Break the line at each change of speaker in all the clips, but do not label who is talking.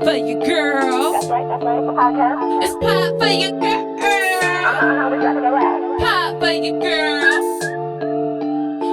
for your girl.
That's right, the podcast.
It's Pod For Yah Girl.
We got it right.
Pod For Yah Girl.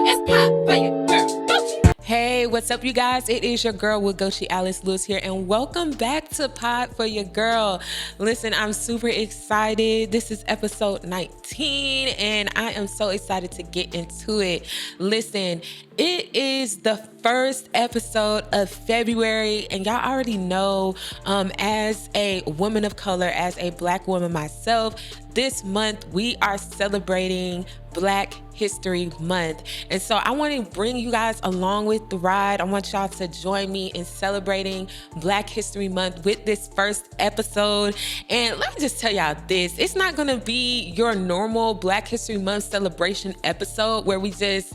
It's Pod For Yah Girl. GOCHI. Hey, what's up, you guys? It is your girl with GOCHI, Alice Lewis here, and welcome back to Pod For Yah Girl. Listen, I'm super excited. This is episode 19, and I am so excited to get into it. Listen, it is the first episode of February, and y'all already know, as a woman of color, as a Black woman myself, this month we are celebrating Black History Month. And so I want to bring you guys along with the ride. I want y'all to join me in celebrating Black History Month with this first episode. And let me just tell y'all this, it's not going to be your normal Black History Month celebration episode where we just,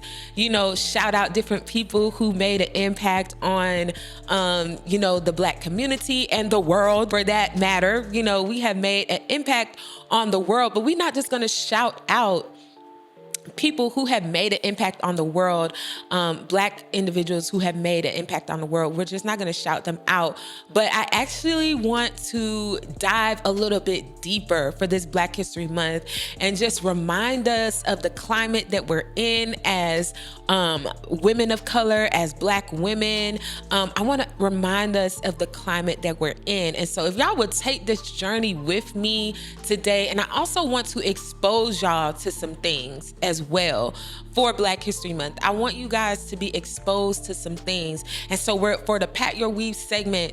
shout out different people who made an impact on, the Black community and the world for that matter. We have made an impact on the world, but we're not just going to shout out people who have made an impact on the world, Black individuals who have made an impact on the world. We're just not going to shout them out. But I actually want to dive a little bit deeper for this Black History Month and just remind us of the climate that we're in as women of color, as Black women. I want to remind us of the climate that we're in. And so if y'all would take this journey with me today, and I also want to expose y'all to some things as well for Black History Month. I want you guys to be exposed to some things. And so for the Pat Your Weave segment,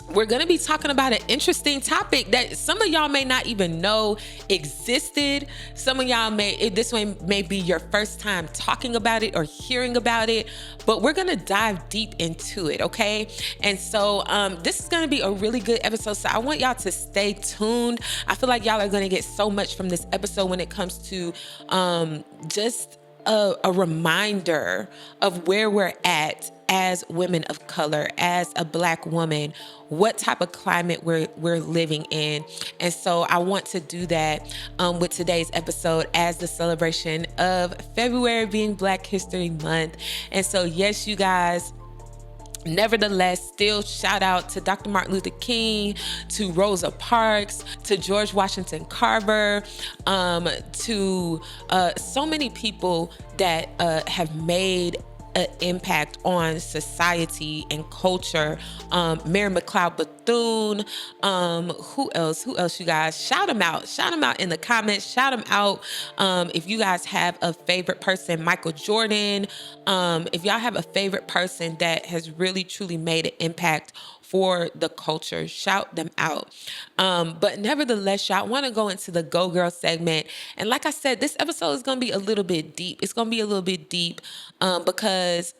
we're going to be talking about an interesting topic that some of y'all may not even know existed. Some of y'all this may be your first time talking about it or hearing about it, but we're going to dive deep into it, okay? And so this is going to be a really good episode, so I want y'all to stay tuned. I feel like y'all are going to get so much from this episode when it comes to just a reminder of where we're at as women of color, as a Black woman, what type of climate we're living in. And so I want to do that with today's episode as the celebration of February being Black History Month. And so, yes, you guys, nevertheless, still shout out to Dr. Martin Luther King, to Rosa Parks, to George Washington Carver, to so many people that have made an impact on society and culture. Mary McLeod Bethune. Who else, you guys? Shout them out in the comments. Shout them out. If you guys have a favorite person, Michael Jordan. If y'all have a favorite person that has really, truly made an impact for the culture, shout them out. But nevertheless, y'all, I want to go into the Go Girl segment. And like I said, this episode is going to be a little bit deep. It's going to be a little bit deep because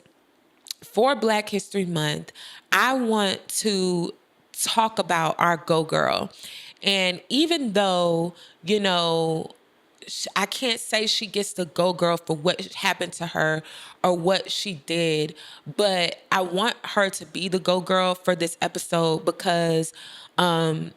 for Black History Month, I want to talk about our Go Girl. And even though, I can't say she gets the Go Girl for what happened to her or what she did, but I want her to be the Go Girl for this episode because I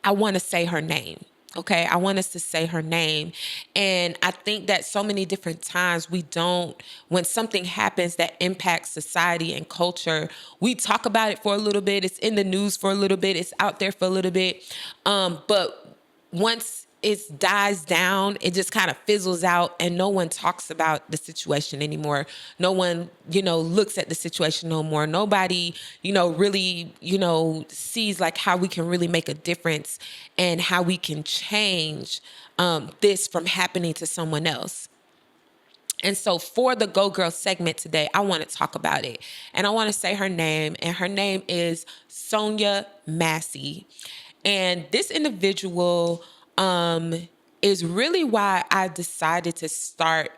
want to say her name. Okay, I want us to say her name. And I think that so many different times when something happens that impacts society and culture, we talk about it for a little bit. It's in the news for a little bit. It's out there for a little bit. But once it dies down, it just kind of fizzles out and no one talks about the situation anymore. No one, looks at the situation no more. Nobody, really, sees like how we can really make a difference and how we can change this from happening to someone else. And so for the Go Girl segment today, I want to talk about it. And I want to say her name, and her name is Sonya Massey. And this individual is really why I decided to start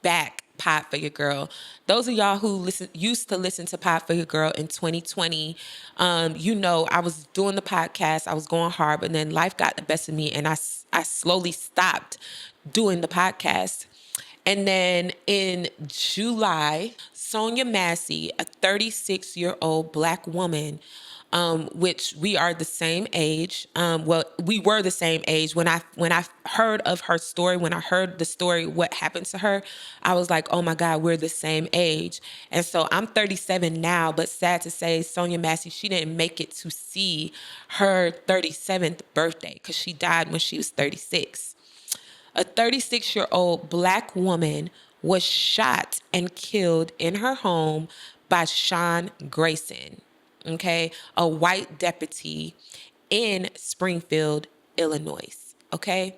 back Pod For Yah Girl. Those of y'all who used to listen to Pod For Yah Girl in 2020, I was doing the podcast, I was going hard, but then life got the best of me and I slowly stopped doing the podcast. And then in July, Sonya Massey, a 36-year-old Black woman, which we are the same age. Well, we were the same age when I heard of her story. When I heard the story, what happened to her, I was like, oh my God, we're the same age. And so I'm 37 now, but sad to say, Sonya Massey, she didn't make it to see her 37th birthday because she died when she was 36. A 36-year-old Black woman was shot and killed in her home by Sean Grayson, okay, a white deputy in Springfield, Illinois, okay?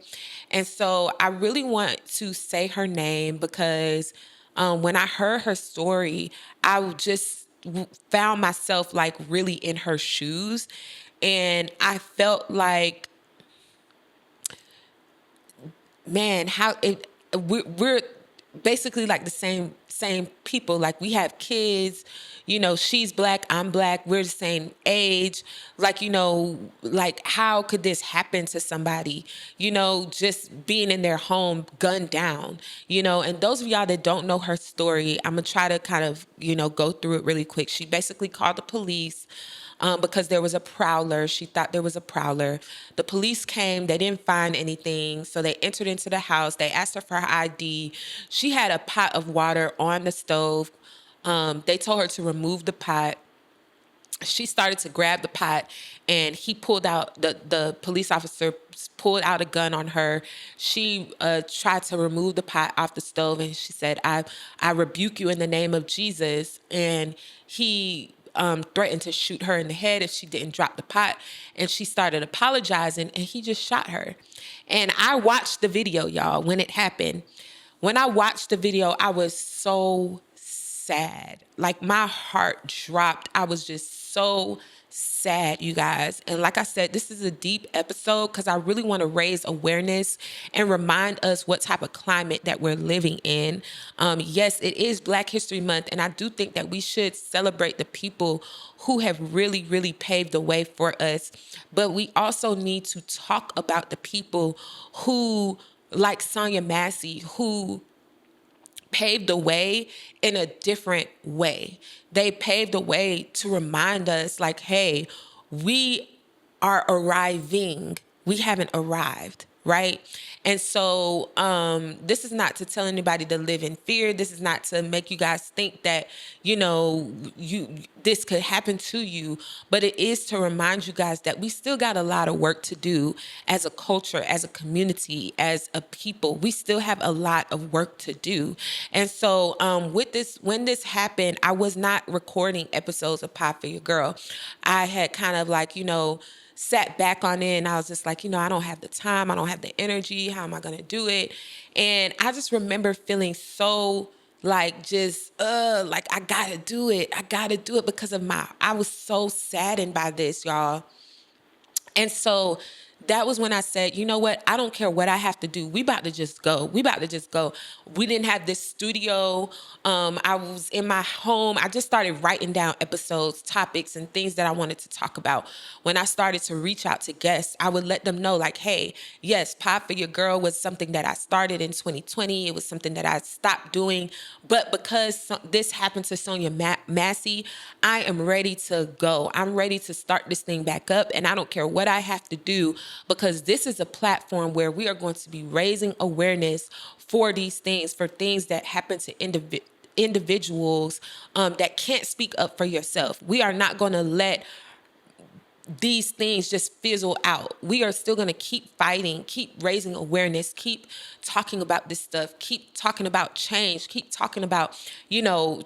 And so I really want to say her name because when I heard her story, I just found myself like really in her shoes. And I felt like, man, how we're basically like the same people. Like we have kids, she's Black, I'm Black, we're the same age. Like, like how could this happen to somebody, just being in their home gunned down, and those of y'all that don't know her story, I'm gonna try to kind of, go through it really quick. She basically called the police because there was a prowler. She thought there was a prowler. The police came. They didn't find anything. So they entered into the house. They asked her for her ID. She had a pot of water on the stove. They told her to remove the pot. She started to grab the pot, and he pulled out, the police officer pulled out a gun on her. She tried to remove the pot off the stove, and she said, I rebuke you in the name of Jesus. And he threatened to shoot her in the head if she didn't drop the pot. And she started apologizing, and he just shot her. And I watched the video, y'all, when it happened. When I watched the video, I was so sad. Like my heart dropped. I was just so sad, you guys. And like I said, this is a deep episode because I really want to raise awareness and remind us what type of climate that we're living in. Yes, it is Black History Month, and I do think that we should celebrate the people who have really, really paved the way for us. But we also need to talk about the people who, like Sonya Massey, who paved the way in a different way. They paved the way to remind us like, hey, we are arriving. We haven't arrived, right? And so this is not to tell anybody to live in fear. This is not to make you guys think that, this could happen to you. But it is to remind you guys that we still got a lot of work to do as a culture, as a community, as a people. We still have a lot of work to do. And so when this happened, I was not recording episodes of Pod For Your Girl. I had kind of like, sat back on it, and I was just like, I don't have the time. I don't have the energy. How am I going to do it? And I just remember feeling so like just, like I got to do it. I got to do it because I was so saddened by this, y'all. And so that was when I said, you know what? I don't care what I have to do. We about to just go. We about to just go. We didn't have this studio. I was in my home. I just started writing down episodes, topics, and things that I wanted to talk about. When I started to reach out to guests, I would let them know like, hey, yes, Pod For Your Girl was something that I started in 2020. It was something that I stopped doing. But because this happened to Sonya Massey, I am ready to go. I'm ready to start this thing back up. And I don't care what I have to do, because this is a platform where we are going to be raising awareness for these things, for things that happen to individuals that can't speak up for yourself. We are not going to let these things just fizzle out. We are still going to keep fighting, keep raising awareness, keep talking about this stuff, keep talking about change, keep talking about,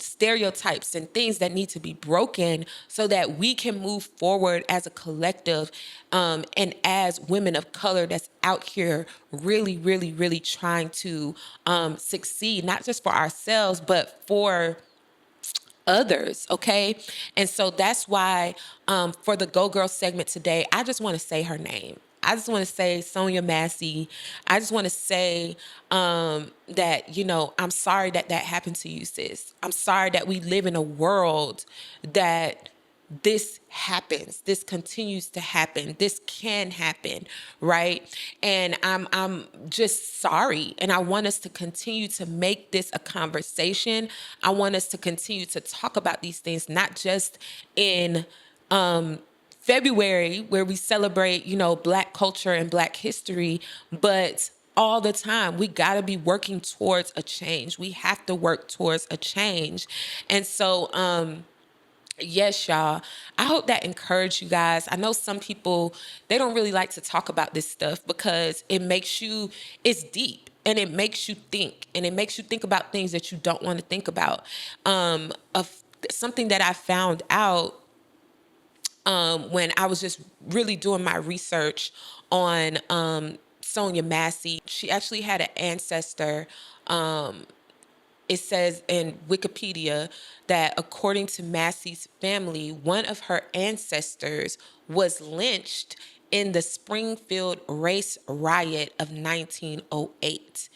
stereotypes and things that need to be broken so that we can move forward as a collective and as women of color that's out here really, really, really trying to succeed, not just for ourselves, but for others, okay? And so that's why for the Go Girl segment today, I just want to say her name. I just want to say Sonya Massey. I just want to say that, I'm sorry that happened to you, sis. I'm sorry that we live in a world that this happens, this continues to happen, this can happen, right? And I'm just sorry, and I want us to continue to make this a conversation. I want us to continue to talk about these things, not just in February, where we celebrate, Black culture and Black history, but all the time. We got to be working towards a change. We have to work towards a change. And so, yes, y'all, I hope that encouraged you guys. I know some people, they don't really like to talk about this stuff because it's deep. And it makes you think, and it makes you think about things that you don't want to think about. Of something that I found out when I was just really doing my research on Sonya Massey. She actually had an ancestor. It says in Wikipedia that according to Massey's family, one of her ancestors was lynched in the Springfield race riot of 1908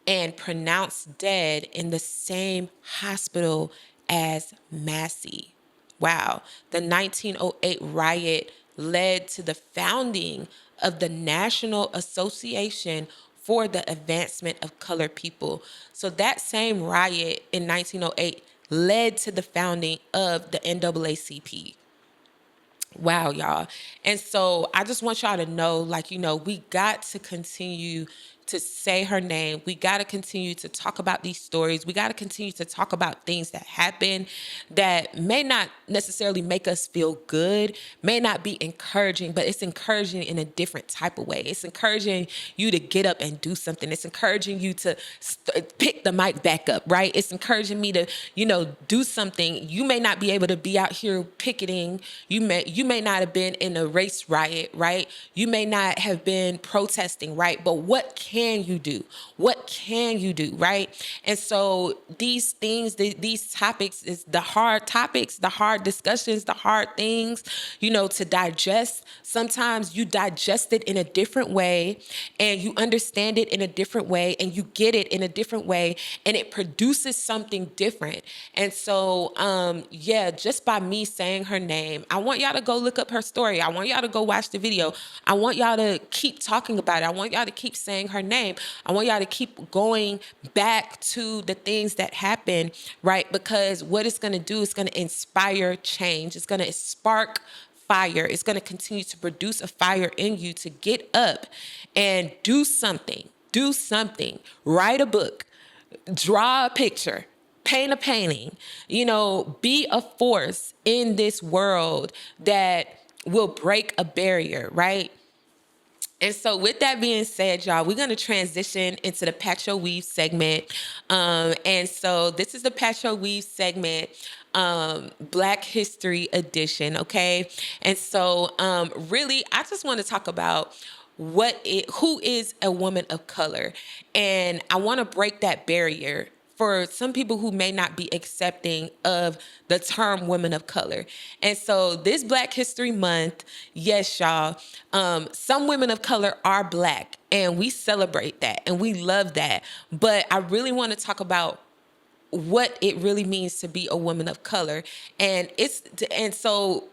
and pronounced dead in the same hospital as Massey. Wow. The 1908 riot led to the founding of the National Association for the Advancement of Colored People. So that same riot in 1908 led to the founding of the NAACP. Wow, y'all. And so I just want y'all to know, we got to continue to say her name. We got to continue to talk about these stories. We got to continue to talk about things that happen that may not necessarily make us feel good, may not be encouraging, but it's encouraging in a different type of way. It's encouraging you to get up and do something. It's encouraging you to pick the mic back up, right? It's encouraging me to, do something. You may not be able to be out here picketing. You may not have been in a race riot, right? You may not have been protesting, right? But what can you do? What can you do, right? And so these things, these topics, is the hard topics, the hard discussions, the hard things, to digest. Sometimes you digest it in a different way and you understand it in a different way and you get it in a different way and it produces something different. And so, just by me saying her name, I want y'all to go look up her story. I want y'all to go watch the video. I want y'all to keep talking about it. I want y'all to keep saying her name. I want y'all to keep going back to the things that happen, right? Because what it's going to do is going to inspire change. It's going to spark fire. It's going to continue to produce a fire in you to get up and do something. Do something. Write a book. Draw a picture. Paint a painting. Be a force in this world that will break a barrier, right? And so with that being said, y'all, we're going to transition into the Patch Your Weave segment. And so this is the Patch Your Weave segment, Black History Edition, okay? And so really, I just want to talk about who is a woman of color. And I want to break that barrier for some people who may not be accepting of the term women of color. And so this Black History Month, yes, y'all, some women of color are Black and we celebrate that and we love that. But I really want to talk about what it really means to be a woman of color. And so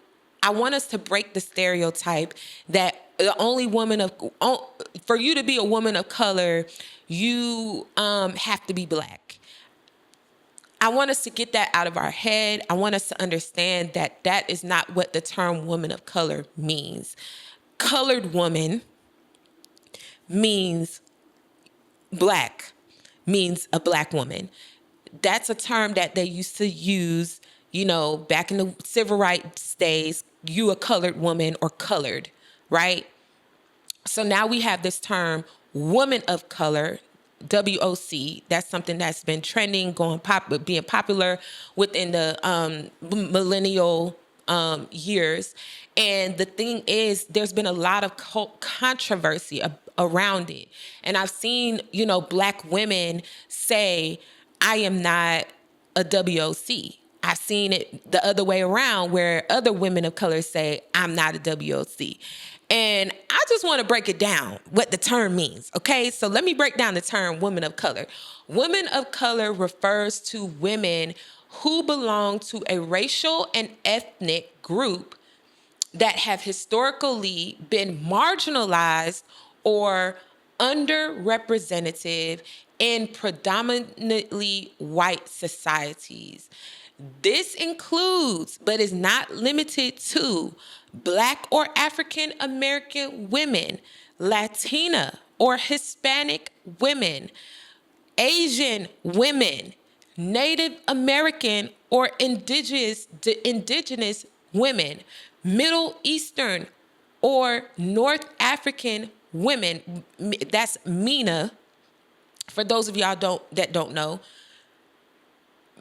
I want us to break the stereotype that the only for you to be a woman of color, you have to be Black. I want us to get that out of our head. I want us to understand that that is not what the term woman of color means. Colored woman means Black, means a Black woman. That's a term that they used to use, back in the civil rights days, you a colored woman or colored, right? So now we have this term woman of color, WOC. That's something that's been trending, being popular within the millennial years. And the thing is, there's been a lot of controversy around it. And I've seen, Black women say, I am not a WOC. I've seen it the other way around where other women of color say, I'm not a WOC. And I just want to break it down, what the term means, okay? So let me break down the term women of color. Women of color refers to women who belong to a racial and ethnic group that have historically been marginalized or underrepresented in predominantly white societies. This includes, but is not limited to, Black or African American women, Latina or Hispanic women, Asian women, Native American or indigenous women, Middle Eastern or North African women. That's MENA. For those of y'all that don't know,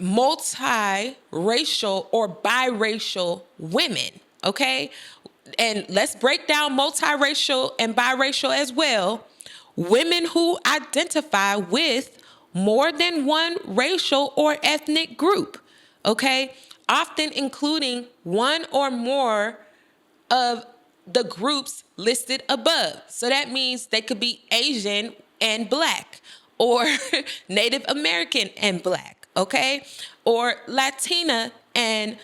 multiracial or biracial women. Okay, and let's break down multiracial and biracial as well. Women who identify with more than one racial or ethnic group, okay? Often including one or more of the groups listed above. So that means they could be Asian and Black, or Native American and Black, okay? Or Latina and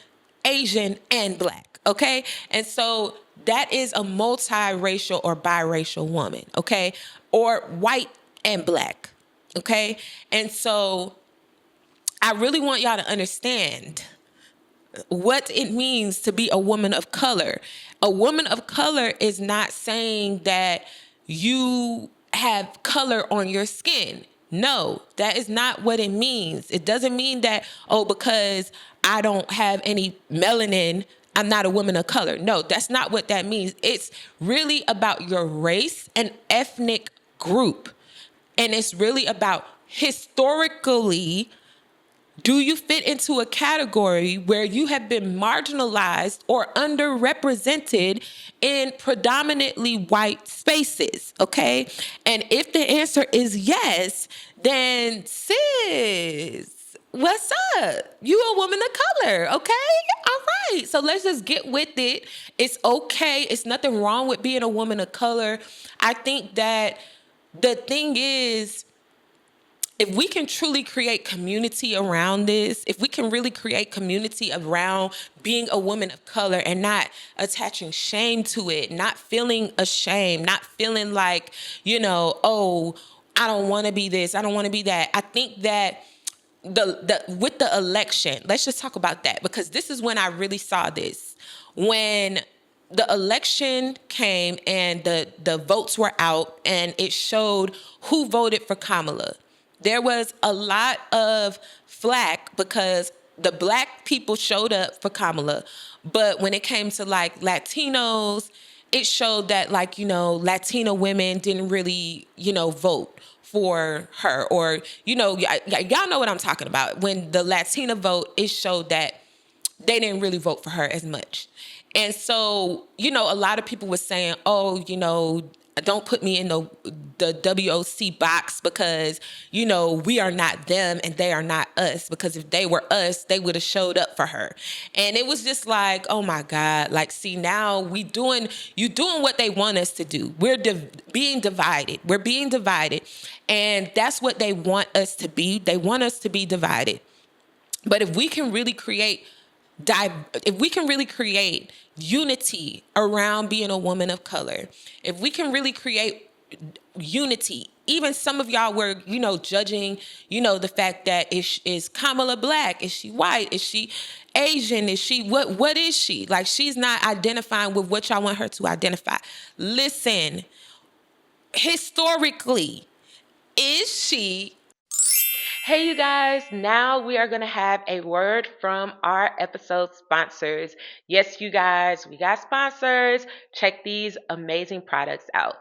Asian and Black, okay? And so that is a multiracial or biracial woman, okay? Or white and Black, okay? And so I really want y'all to understand what it means to be a woman of color. A woman of color is not saying that you have color on your skin. No, that is not what it means. It doesn't mean that, oh, because I don't have any melanin, I'm not a woman of color. No, that's not what that means. It's really about your race and ethnic group. And it's really about historically, do you fit into a category where you have been marginalized or underrepresented in predominantly white spaces, okay? And if the answer is yes, then sis, what's up? You a woman of color, okay? All right, so let's just get with it. It's okay. It's nothing wrong with being a woman of color. I think that the thing is, if we can truly create community around this, if we can really create community around being a woman of color and not attaching shame to it, not feeling ashamed, not feeling like, oh, I don't want to be this, I don't want to be that. I think that with the election, let's just talk about that, because this is when I really saw this. When the election came and the votes were out and it showed who voted for Kamala, there was a lot of flack because the Black people showed up for Kamala. But when it came to like Latinos, it showed that Latina women didn't really, vote for her. Or, y'all know what I'm talking about. When the Latina vote, it showed that they didn't really vote for her as much. And so, a lot of people were saying, oh, don't put me in the WOC box because, we are not them and they are not us. Because if they were us, they would have showed up for her. And it was just like, oh my God, see, now you doing what they want us to do. We're being divided. We're being divided. And that's what they want us to be. They want us to be divided. But if we can really create unity around being a woman of color, if we can really create unity, even some of y'all were, judging, the fact that is Kamala Black? Is she white? Is she Asian? Is she, what is she? She's not identifying with what y'all want her to identify. Listen, historically, is she? Hey, you guys, now we are going to have a word from our episode sponsors. Yes, you guys, we got sponsors. Check these amazing products out.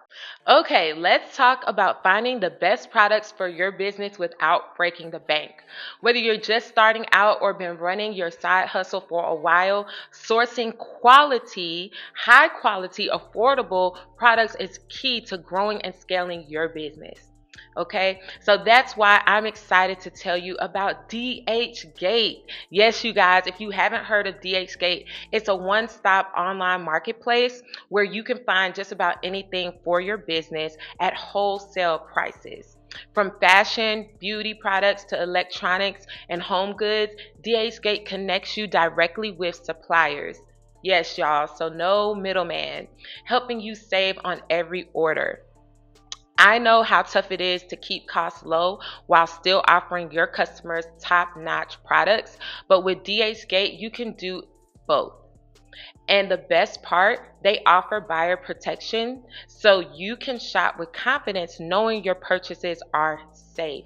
Okay, let's talk about finding the best products for your business without breaking the bank. Whether you're just starting out or been running your side hustle for a while, sourcing quality, high quality, affordable products is key to growing and scaling your business. Okay, so that's why I'm excited to tell you about DH Gate. Yes, you guys, if you haven't heard of DH Gate, it's a one-stop online marketplace where you can find just about anything for your business at wholesale prices. From fashion, beauty products to electronics and home goods, DHgate connects you directly with suppliers. Yes, y'all, so no middleman, helping you save on every order. I know how tough it is to keep costs low while still offering your customers top-notch products, but with DHgate, you can do both. And the best part, they offer buyer protection so you can shop with confidence knowing your purchases are safe.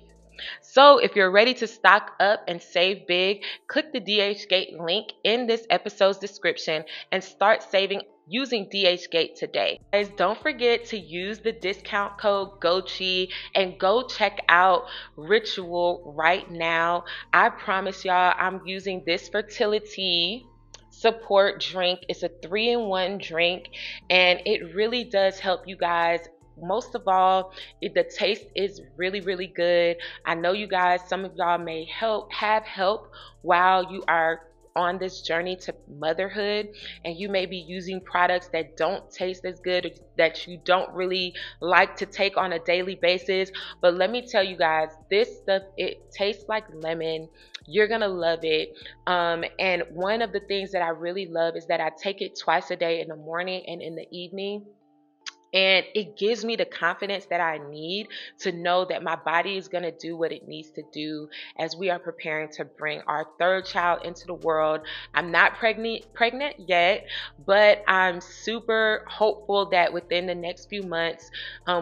So if you're ready to stock up and save big, click the DHgate link in this episode's description and start saving using DHgate today. Guys, don't forget to use the discount code GOCHI and go check out Ritual right now. I promise y'all, I'm using this fertility support drink. It's a 3-in-1 drink, and it really does help you guys. Most of all, the taste is really, really good. I know you guys, some of y'all may have help while you are on this journey to motherhood, and you may be using products that don't taste as good, or that you don't really like to take on a daily basis. But let me tell you guys, this stuff, it tastes like lemon. You're gonna love it. And one of the things that I really love is that I take it twice a day, in the morning and in the evening. And it gives me the confidence that I need to know that my body is going to do what it needs to do as we are preparing to bring our third child into the world. I'm not pregnant yet, but I'm super hopeful that within the next few months,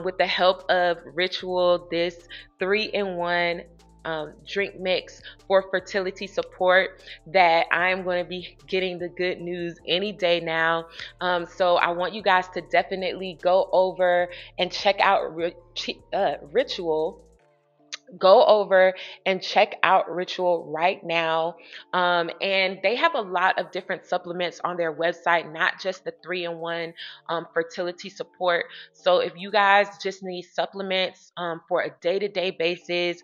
with the help of Ritual, this 3-in-1 drink mix for fertility support, that I'm going to be getting the good news any day now. So I want you guys to definitely go over and check out Ritual. Go over and check out Ritual right now. And they have a lot of different supplements on their website, not just the 3-in-1 fertility support. So if you guys just need supplements for a day-to-day basis,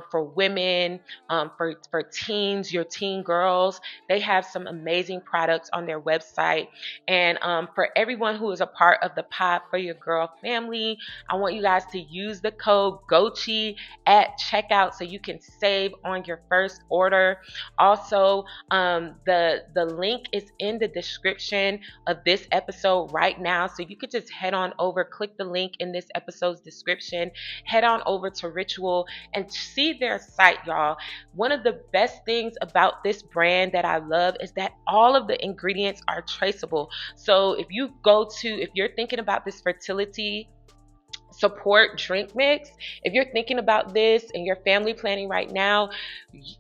for women, for teens, your teen girls, they have some amazing products on their website. And for everyone who is a part of the Pod For Yah Girl family, I want you guys to use the code GOCHI at checkout so you can save on your first order. Also, the link is in the description of this episode right now, so you could just head on over, click the link in this episode's description, head on over to Ritual and see their site, y'all. One of the best things about this brand that I love is that all of the ingredients are traceable. So if you're thinking about this fertility support drink mix, if you're thinking about this and you're family planning right now,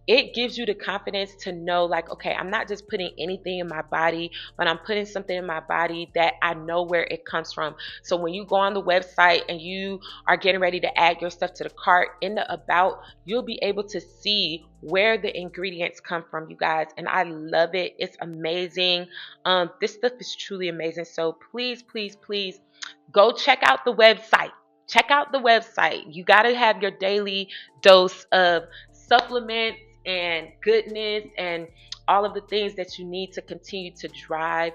it gives you the confidence to know, like, okay, I'm not just putting anything in my body, but I'm putting something in my body that I know where it comes from. So when you go on the website and you are getting ready to add your stuff to the cart, in the about, you'll be able to see where the ingredients come from, you guys. And I love it. It's amazing. This stuff is truly amazing. So please, please, please go check out the website. Check out the website. You got to have your daily dose of supplements and goodness and all of the things that you need to continue to drive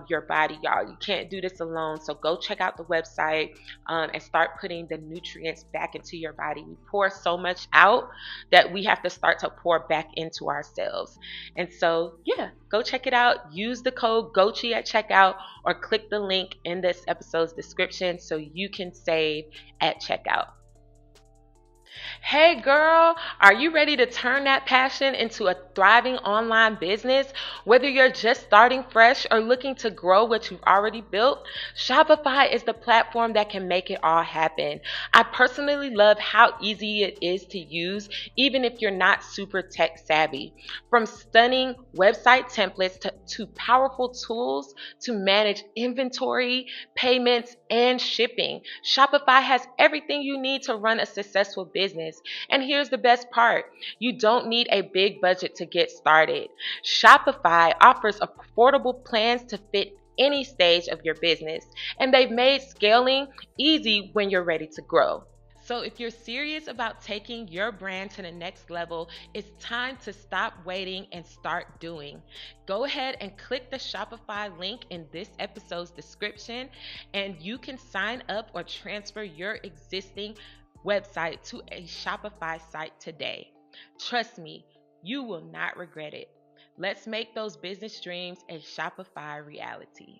your body, y'all. You can't do this alone. So go check out the website and start putting the nutrients back into your body. We pour so much out that we have to start to pour back into ourselves. And so, yeah, go check it out. Use the code GOCHI at checkout, or click the link in this episode's description so you can save at checkout. Hey girl, are you ready to turn that passion into a thriving online business? Whether you're just starting fresh or looking to grow what you've already built, Shopify is the platform that can make it all happen. I personally love how easy it is to use, even if you're not super tech savvy. From stunning website templates to powerful tools to manage inventory, payments, and shipping, Shopify has everything you need to run a successful business. And here's the best part. You don't need a big budget to get started. Shopify offers affordable plans to fit any stage of your business, and they've made scaling easy when you're ready to grow. So if you're serious about taking your brand to the next level, it's time to stop waiting and start doing. Go ahead and click the Shopify link in this episode's description, and you can sign up or transfer your existing website to a Shopify site today. Trust me, you will not regret it. Let's make those business dreams a Shopify reality.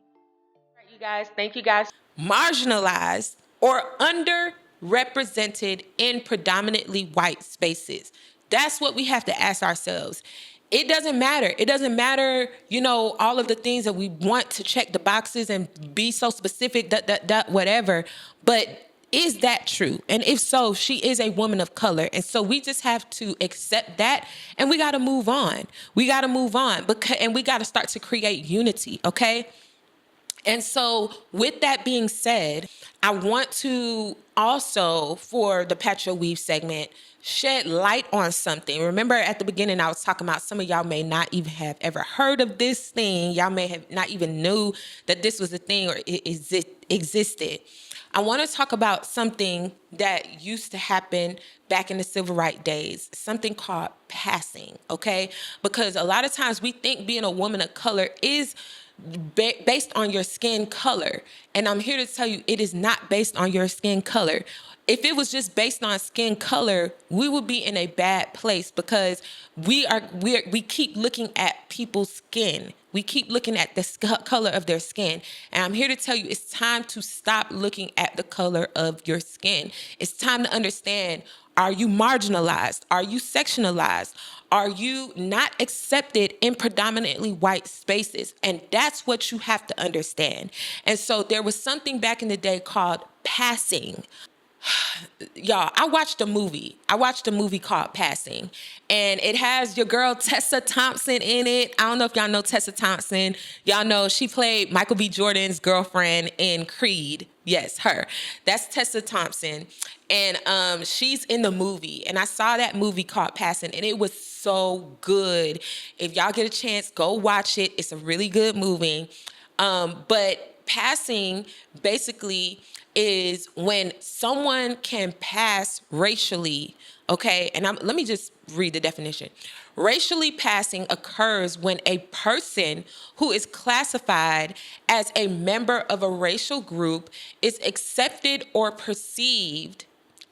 All right, you guys, thank you guys. Marginalized or underrepresented in predominantly white spaces. That's what we have to ask ourselves. It doesn't matter. It doesn't matter, all of the things that we want to check the boxes and be so specific, whatever. But is that true? And if so, she is a woman of color. And so we just have to accept that, and we got to move on. We got to move on, and we got to start to create unity, okay? And so with that being said, I want to also, for the Patch Your Weave segment, shed light on something. Remember at the beginning, I was talking about some of y'all may not even have ever heard of this thing. Y'all may have not even knew that this was a thing or it existed. I want to talk about something that used to happen back in the civil rights days, something called passing, okay? Because a lot of times we think being a woman of color is based on your skin color. And I'm here to tell you it is not based on your skin color. If it was just based on skin color, we would be in a bad place because we keep looking at people's skin. We keep looking at the color of their skin. And I'm here to tell you it's time to stop looking at the color of your skin. It's time to understand, are you marginalized? Are you sectionalized? Are you not accepted in predominantly white spaces? And that's what you have to understand. And so there was something back in the day called passing. Y'all, I watched a movie called Passing, and it has your girl Tessa Thompson in it. I don't know if y'all know Tessa Thompson. Y'all know she played Michael B. Jordan's girlfriend in Creed. Yes, her. That's Tessa Thompson. And she's in the movie. And I saw that movie called Passing, and it was so good. If y'all get a chance, go watch it. It's a really good movie. But passing basically is when someone can pass racially, okay? And let me just read the definition. Racially passing occurs when a person who is classified as a member of a racial group is accepted or perceived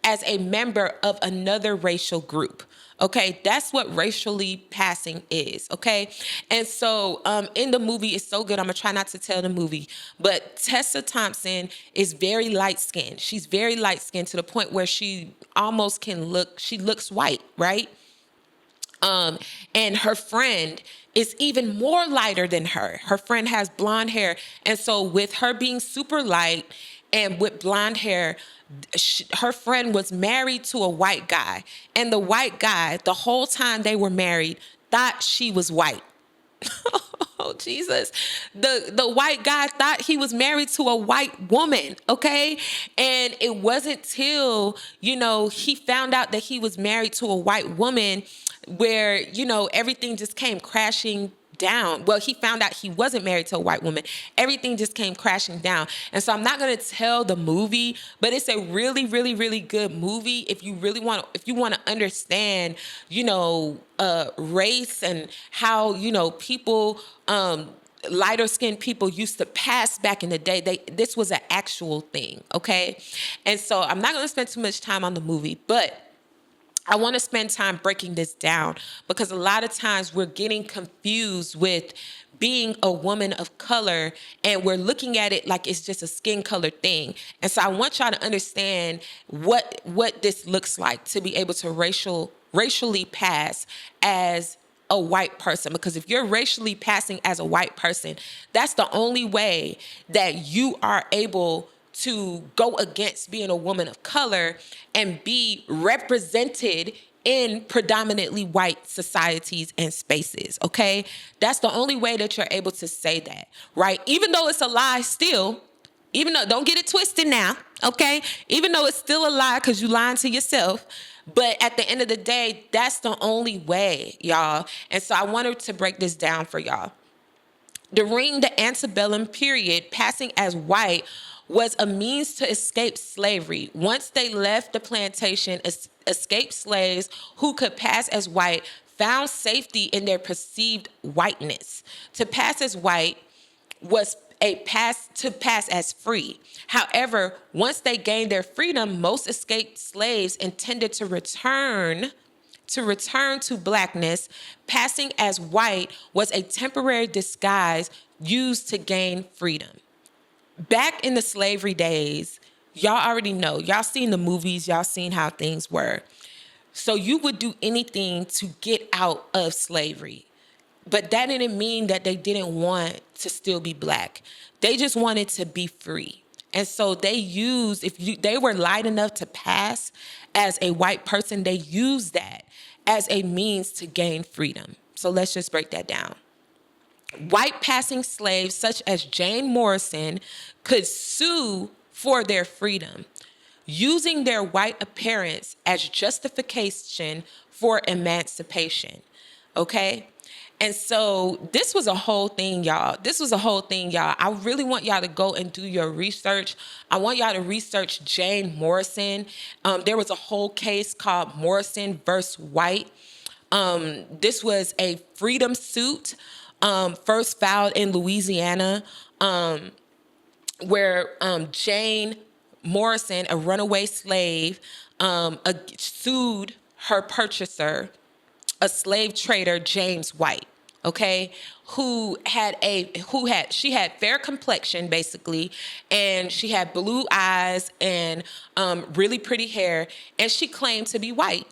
as a member of another racial group. Okay, that's what racially passing is, okay? And so in the movie, it's so good. I'm going to try not to tell the movie. But Tessa Thompson is very light-skinned. She's very light-skinned to the point where she almost she looks white, right? And her friend is even more lighter than her. Her friend has blonde hair. And so with her being super light and with blonde hair, her friend was married to a white guy. And the white guy, the whole time they were married, thought she was white. Oh, Jesus. The white guy thought he was married to a white woman, okay? And it wasn't till, he found out that he was married to a white woman where, everything just came crashing down. Well, he found out he wasn't married to a white woman. Everything just came crashing down. And so I'm not going to tell the movie, but it's a really, really, really good movie if you want to understand, race and how, people, lighter skinned people used to pass back in the day. This was an actual thing, okay? And so I'm not going to spend too much time on the movie, but I want to spend time breaking this down because a lot of times we're getting confused with being a woman of color and we're looking at it like it's just a skin color thing. And so I want y'all to understand what this looks like to be able to racially pass as a white person, because if you're racially passing as a white person, that's the only way that you are able to go against being a woman of color and be represented in predominantly white societies and spaces, okay? That's the only way that you're able to say that, right? Even though it's a lie still, don't get it twisted now, okay? Even though it's still a lie because you lying to yourself, but at the end of the day, that's the only way, y'all. And so I wanted to break this down for y'all. During the antebellum period, passing as white was a means to escape slavery. Once they left the plantation, escaped slaves who could pass as white found safety in their perceived whiteness. To pass as white was pass as free. However, once they gained their freedom, most escaped slaves intended to return to blackness. Passing as white was a temporary disguise used to gain freedom. Back in the slavery days, y'all already know, y'all seen the movies, y'all seen how things were. So you would do anything to get out of slavery. But that didn't mean that they didn't want to still be black. They just wanted to be free. And so they were light enough to pass as a white person, they used that as a means to gain freedom. So let's just break that down. White passing slaves such as Jane Morrison could sue for their freedom, using their white appearance as justification for emancipation. Okay? And so this was a whole thing, y'all. I really want y'all to go and do your research. I want y'all to research Jane Morrison. There was a whole case called Morrison versus White. This was a freedom suit, first filed in Louisiana, where Jane Morrison, a runaway slave, sued her purchaser, a slave trader, James White, okay, she had fair complexion basically, and she had blue eyes and really pretty hair, and she claimed to be white.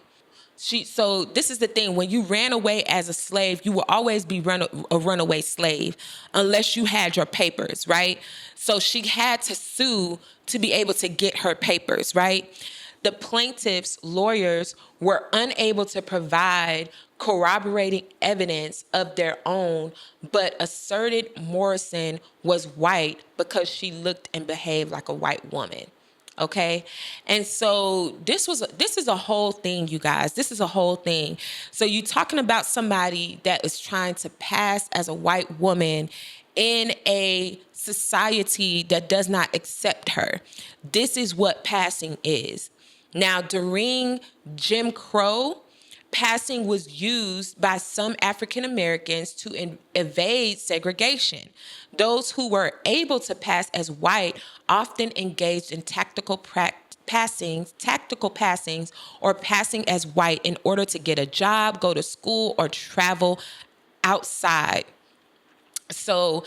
So this is the thing. When you ran away as a slave, you will always be a runaway slave unless you had your papers, right? So she had to sue to be able to get her papers, right? The plaintiff's lawyers were unable to provide corroborating evidence of their own, but asserted Morrison was white because she looked and behaved like a white woman. Okay. And so this is a whole thing, you guys. This is a whole thing. So you're talking about somebody that is trying to pass as a white woman in a society that does not accept her. This is what passing is. Now, during Jim Crow, passing was used by some African Americans to evade segregation. Those who were able to pass as white often engaged in tactical passings, or passing as white in order to get a job, go to school, or travel outside. So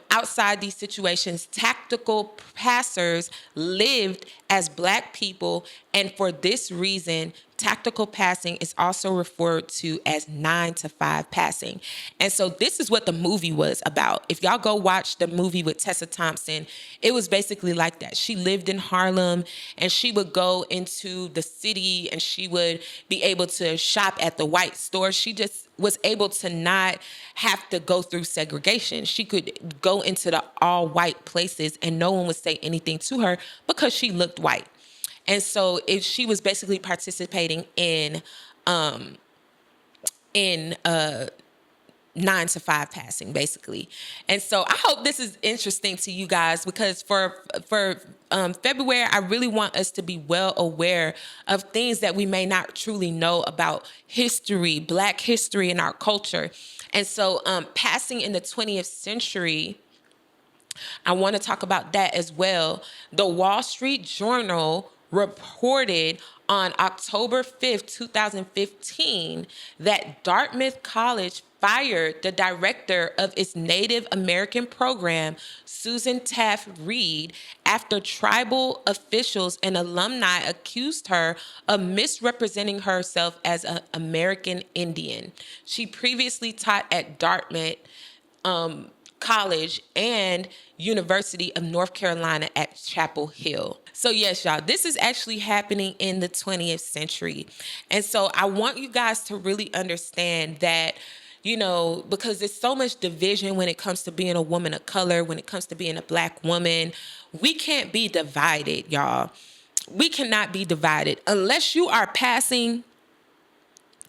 outside these situations, tactical passers lived as black people, and for this reason, tactical passing is also referred to as 9-to-5 passing. And so this is what the movie was about. If y'all go watch the movie with Tessa Thompson, it was basically like that. She lived in Harlem, and she would go into the city, and she would be able to shop at the white store. She just was able to not have to go through segregation. She could go into the all white places and no one would say anything to her because she looked white. And so she was basically participating in 9-to-5 passing, basically. And so I hope this is interesting to you guys, because for February, I really want us to be well aware of things that we may not truly know about history, Black history, and our culture. And so passing in the 20th century, I want to talk about that as well. The Wall Street Journal reported on October 5th, 2015, that Dartmouth College fired the director of its Native American program, Susan Taft Reed, after tribal officials and alumni accused her of misrepresenting herself as an American Indian. She previously taught at Dartmouth College and University of North Carolina at Chapel Hill. So yes, y'all, this is actually happening in the 20th century. And so I want you guys to really understand that, you know, because there's so much division when it comes to being a woman of color, when it comes to being a Black woman. We can't be divided, y'all. We cannot be divided unless you are passing.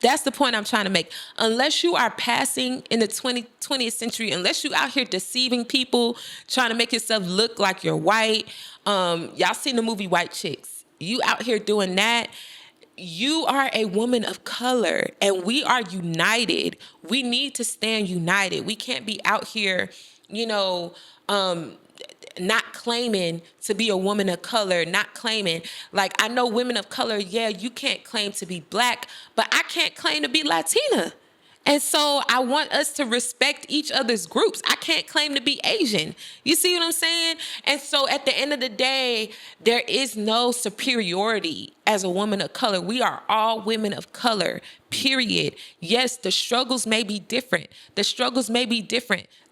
That's the point I'm trying to make. Unless you are passing in the 20th century, unless you out here deceiving people, trying to make yourself look like you're white. Y'all seen the movie White Chicks. You out here doing that. You are a woman of color, and we are united. We need to stand united. We can't be out here, not claiming to be a woman of color, not claiming, like, I know women of color, yeah, you can't claim to be black, but I can't claim to be Latina. And so I want us to respect each other's groups. I can't claim to be Asian. You see what I'm saying? And so at the end of the day, there is no superiority as a woman of color. We are all women of color, period. Yes, the struggles may be different.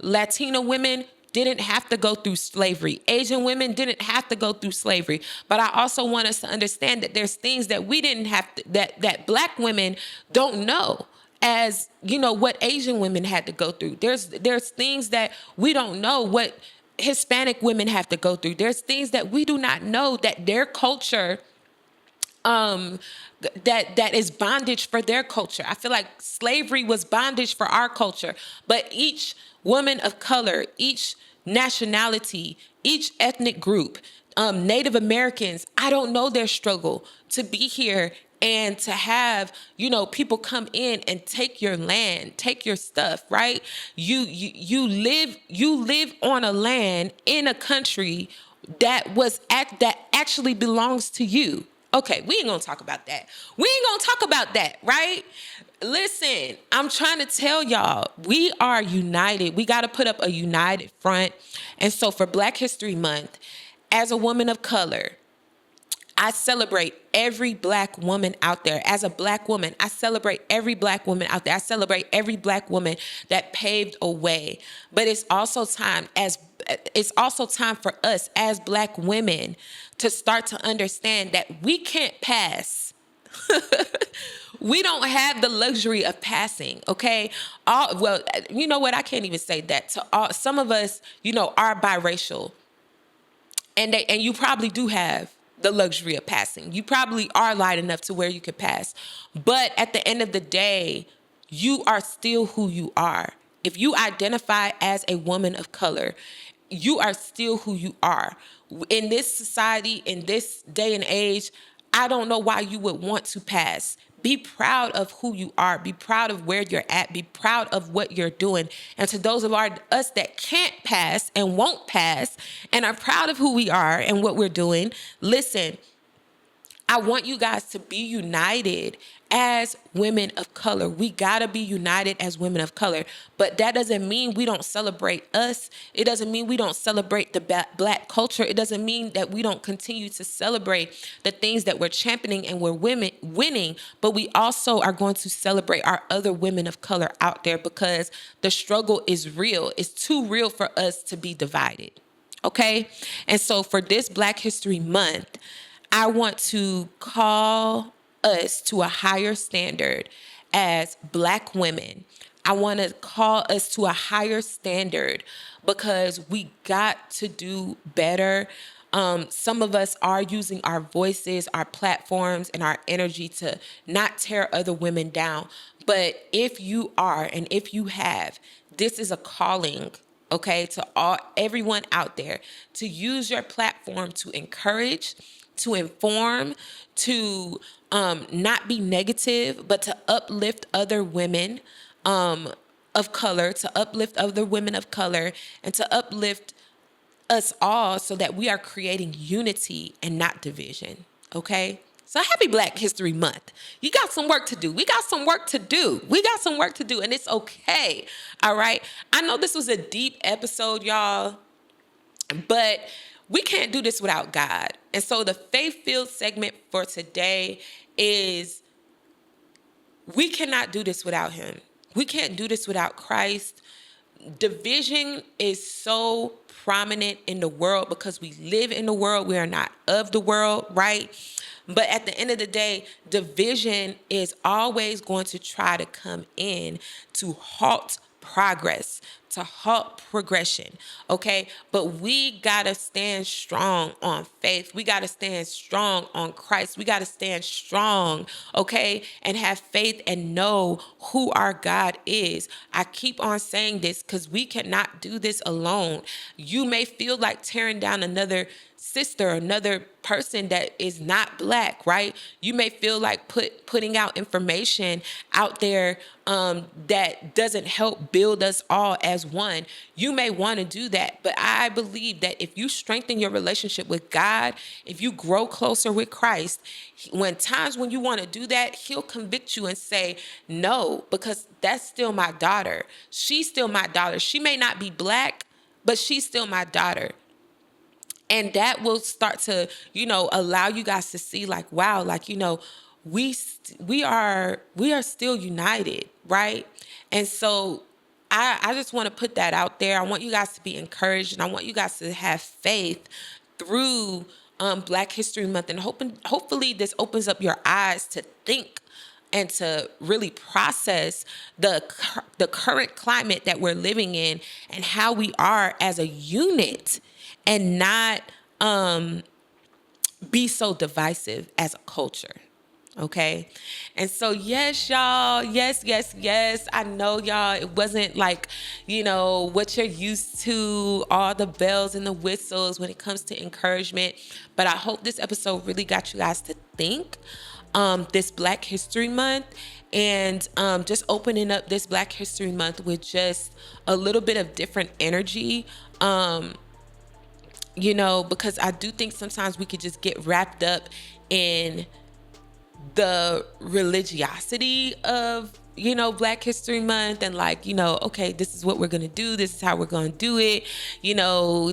Latino women didn't have to go through slavery. Asian women didn't have to go through slavery. But I also want us to understand that there's things that we didn't have to, that black women don't know, as what Asian women had to go through. There's things that we don't know what Hispanic women have to go through. There's things that we do not know that their culture that is bondage for their culture. I feel like slavery was bondage for our culture, but each woman of color, each nationality, each ethnic group, Native Americans, I don't know their struggle to be here and to have, people come in and take your land, take your stuff, right? You live on a land in a country that actually belongs to you. Okay, we ain't gonna talk about that. Right? Listen, I'm trying to tell y'all, we are united. We got to put up a united front. And so for Black History Month, as a woman of color, I celebrate every Black woman out there. As a Black woman, I celebrate every Black woman out there. I celebrate every Black woman that paved a way. But it's also time for us as Black women to start to understand that we can't pass. We don't have the luxury of passing, okay? You know what? I can't even say that. Some of us, are biracial. And you probably do have the luxury of passing. You probably are light enough to where you could pass. But at the end of the day, you are still who you are. If you identify as a woman of color, you are still who you are. In this society, in this day and age, I don't know why you would want to pass. Be proud of who you are. Be proud of where you're at. Be proud of what you're doing. And to those of us that can't pass and won't pass and are proud of who we are and what we're doing, listen, I want you guys to be united as women of color. We gotta be united as women of color. But that doesn't mean we don't celebrate us. It doesn't mean we don't celebrate the Black culture. It doesn't mean that we don't continue to celebrate the things that we're championing and we're winning. But we also are going to celebrate our other women of color out there, because the struggle is real. It's too real for us to be divided. Okay? And so for this Black History Month, I want to call us to a higher standard as Black women. I want to call us to a higher standard because we got to do better. Some of us are using our voices, our platforms, and our energy to not tear other women down. But if you are, and if you have, this is a calling, okay, to everyone out there to use your platform to encourage, to inform, to not be negative, but to uplift other women of color, and to uplift us all so that we are creating unity and not division, okay? So happy Black History Month. You got some work to do. We got some work to do, and it's okay, all right? I know this was a deep episode, y'all, but we can't do this without God. And so the faith-filled segment for today is we cannot do this without him. We can't do this without Christ. Division is so prominent in the world because we live in the world. We are not of the world, right? But at the end of the day, division is always going to try to come in to halt progress, to halt progression, okay? But we got to stand strong on faith. We got to stand strong on Christ. We got to stand strong, okay? And have faith and know who our God is. I keep on saying this because we cannot do this alone. You may feel like tearing down another sister, another person that is not Black, right? You may feel like putting out information out there that doesn't help build us all as one. You may want to do that, but I believe that if you strengthen your relationship with God, if you grow closer with Christ, when you want to do that, he'll convict you and say, no, because that's still my daughter. She's still my daughter. She may not be Black, but she's still my daughter. And that will start to, allow you guys to see like, wow, like, we are still united, right? And so I just want to put that out there. I want you guys to be encouraged, and I want you guys to have faith through Black History Month. And hopefully this opens up your eyes to think and to really process the current climate that we're living in and how we are as a unit, and not be so divisive as a culture. Okay. And so, yes, y'all. Yes. I know, y'all, it wasn't like, what you're used to, all the bells and the whistles when it comes to encouragement. But I hope this episode really got you guys to think this Black History Month, and just opening up this Black History Month with just a little bit of different energy. Because I do think sometimes we could just get wrapped up in the religiosity of, Black History Month, and like, okay, this is what we're going to do. This is how we're going to do it.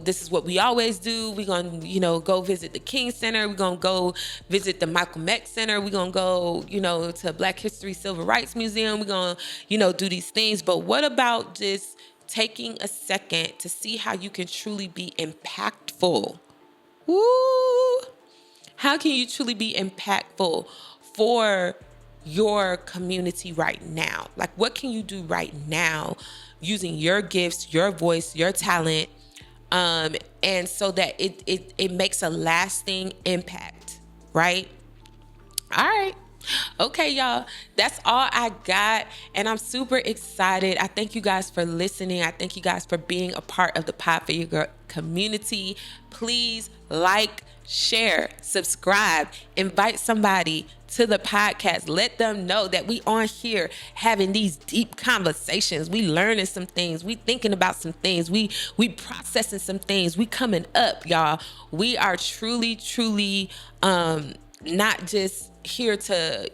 This is what we always do. We're going to, go visit the King Center. We're going to go visit the Malcolm X Center. We're going to go, to Black History Civil Rights Museum. We're going to, do these things. But what about just taking a second to see how you can truly be impactful? Woo! How can you truly be impactful for your community right now? Like, what can you do right now using your gifts, your voice, your talent, and so that it makes a lasting impact, right? All right. Okay, y'all, that's all I got, and I'm super excited. I thank you guys for listening. I thank you guys for being a part of the Pod For Yah Girl community. Please like, share, subscribe, invite somebody to the podcast. Let them know that we on here having these deep conversations. We learning some things. We thinking about some things. We processing some things. We coming up, y'all. We are truly not just here to,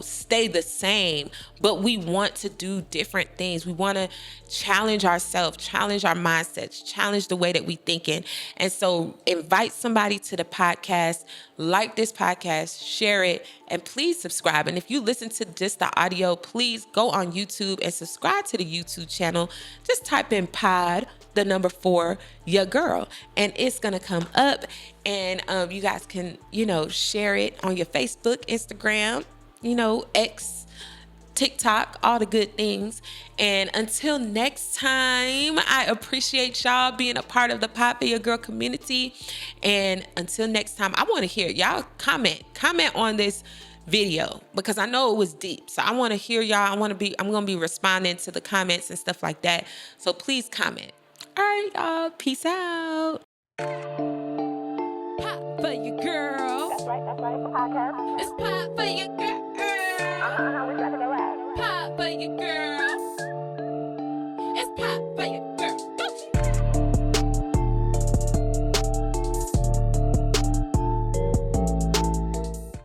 stay the same, but we want to do different things. We want to challenge ourselves, challenge our mindsets, challenge the way that we thinking. And so invite somebody to the podcast, like this podcast, share it, and please subscribe. And if you listen to just the audio, please go on YouTube and subscribe to the YouTube channel. Just type in Pod, the number 4, Yah Girl, and it's going to come up. And you guys can, share it on your Facebook, Instagram, X, TikTok, all the good things. And until next time, I appreciate y'all being a part of the Pod For Yah Girl community. And until next time, I want to hear y'all comment on this video, because I know it was deep. So I want to hear y'all. I'm going to be responding to the comments and stuff like that. So please comment. All right, y'all. Peace out. Pod For Yah Girl.
That's right, it's a podcast.
It's Pod For Yah Girl.
We got to go out.
Pod For Yah Girl. It's Pod For Yah